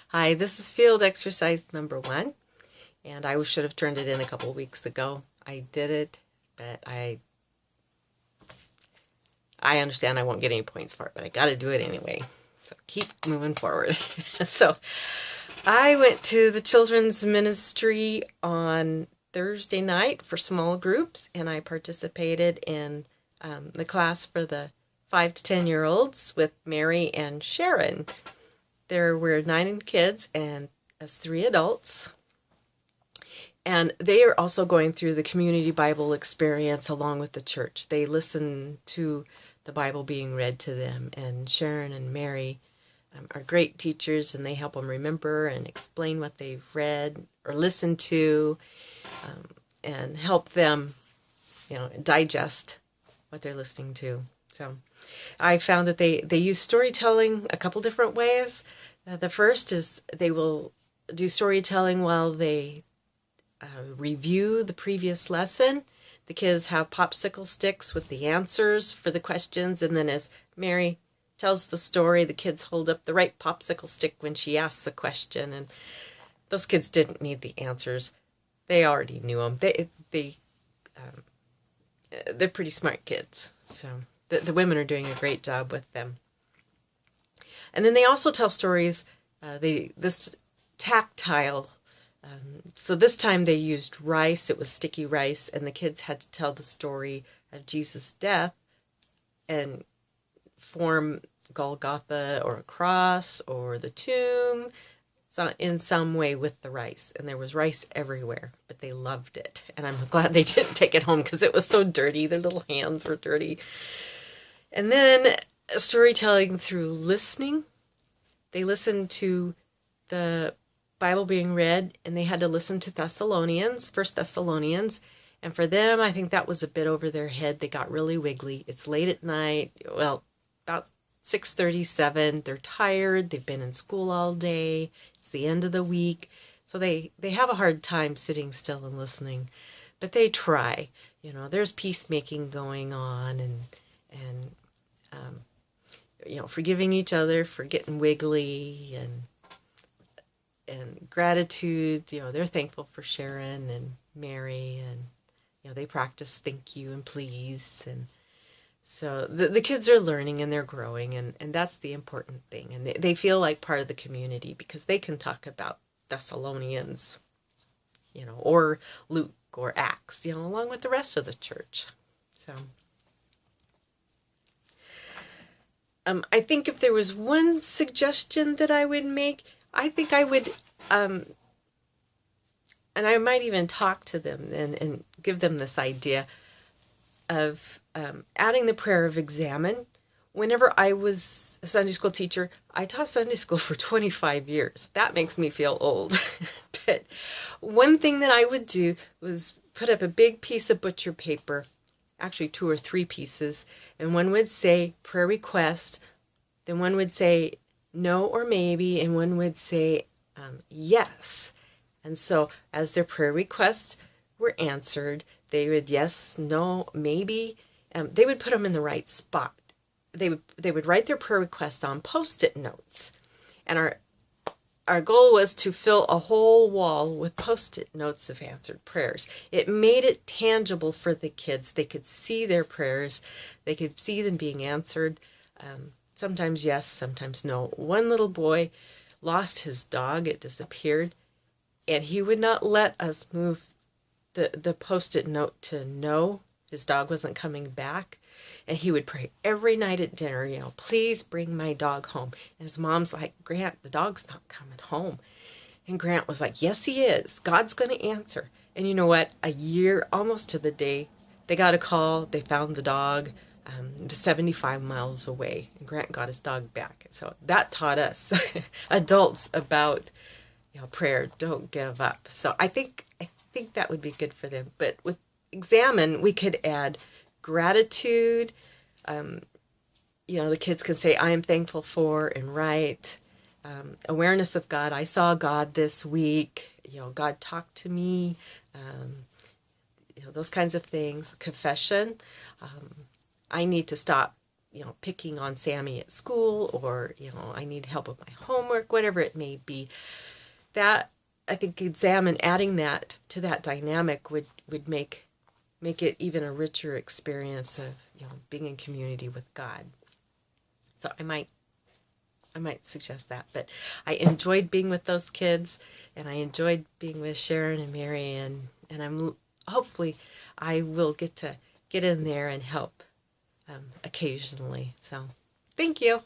Hi, this is field exercise number 1, and I should have turned it in a couple of weeks ago. I did it, but I understand I won't get any points for it, but I got to do it anyway. So keep moving forward. So I went to the children's ministry on Thursday night for small groups, and I participated in the class for the 5 to 10-year-olds with Mary and Sharon. There were 9 kids and us 3 adults. And they are also going through the community Bible experience along with the church. They listen to the Bible being read to them. And Sharon and Mary are great teachers, and they help them remember and explain what they've read or listened to, and help them, digest what they're listening to. So I found that they use storytelling a couple different ways. The first is they will do storytelling while they review the previous lesson. The kids have popsicle sticks with the answers for the questions, and then as Mary tells the story, the kids hold up the right popsicle stick when she asks the question. And those kids didn't need the answers; they already knew them. They're pretty smart kids, so the women are doing a great job with them. And then they also tell stories. This tactile. So this time they used rice. It was sticky rice, and the kids had to tell the story of Jesus' death and form Golgotha or a cross or the tomb in some way with the rice. And there was rice everywhere, but they loved it. And I'm glad they didn't take it home because it was so dirty. Their little hands were dirty. And then storytelling through listening. They listened to the Bible being read, and they had to listen to First Thessalonians. And for them, I think that was a bit over their head. They got really wiggly. It's late at night. Well, about 6:37. They're tired. They've been in school all day. It's the end of the week. So they have a hard time sitting still and listening. But they try. There's peacemaking going on, and forgiving each other for getting wiggly, and gratitude. They're thankful for Sharon and Mary, and they practice thank you and please. And so the kids are learning and they're growing, and that's the important thing. And they feel like part of the community because they can talk about Thessalonians, or Luke or Acts, along with the rest of the church. So I think if there was one suggestion that I would make, I think I would, and I might even talk to them and give them this idea of adding the prayer of examine. Whenever I was a Sunday school teacher, I taught Sunday school for 25 years. That makes me feel old. But one thing that I would do was put up a big piece of butcher paper, actually 2 or 3 pieces, and one would say prayer request, then one would say no or maybe, and one would say yes. And so as their prayer requests were answered, they would yes, no, maybe. They would put them in the right spot. They would write their prayer requests on Post-it notes. And our goal was to fill a whole wall with Post-it notes of answered prayers. It made it tangible for the kids. They could see their prayers. They could see them being answered. Sometimes yes, sometimes no. One little boy lost his dog. It disappeared. And he would not let us move the Post-it note to no. His dog wasn't coming back. And he would pray every night at dinner, please bring my dog home. And his mom's like, Grant, the dog's not coming home. And Grant was like, yes, he is. God's going to answer. And you know what? A year, almost to the day, they got a call. They found the dog 75 miles away. And Grant got his dog back. So that taught us adults about prayer. Don't give up. So I think that would be good for them. But with examine, we could add gratitude. The kids can say, I am thankful for, and write. Awareness of God. I saw God this week. God talked to me. Those kinds of things. Confession. I need to stop picking on Sammy at school, or, I need help with my homework, whatever it may be. That, I think, adding that to that dynamic would make it even a richer experience of, being in community with God. So I might suggest that. But I enjoyed being with those kids, and I enjoyed being with Sharon and Mary, and hopefully I will get to get in there and help occasionally. So thank you.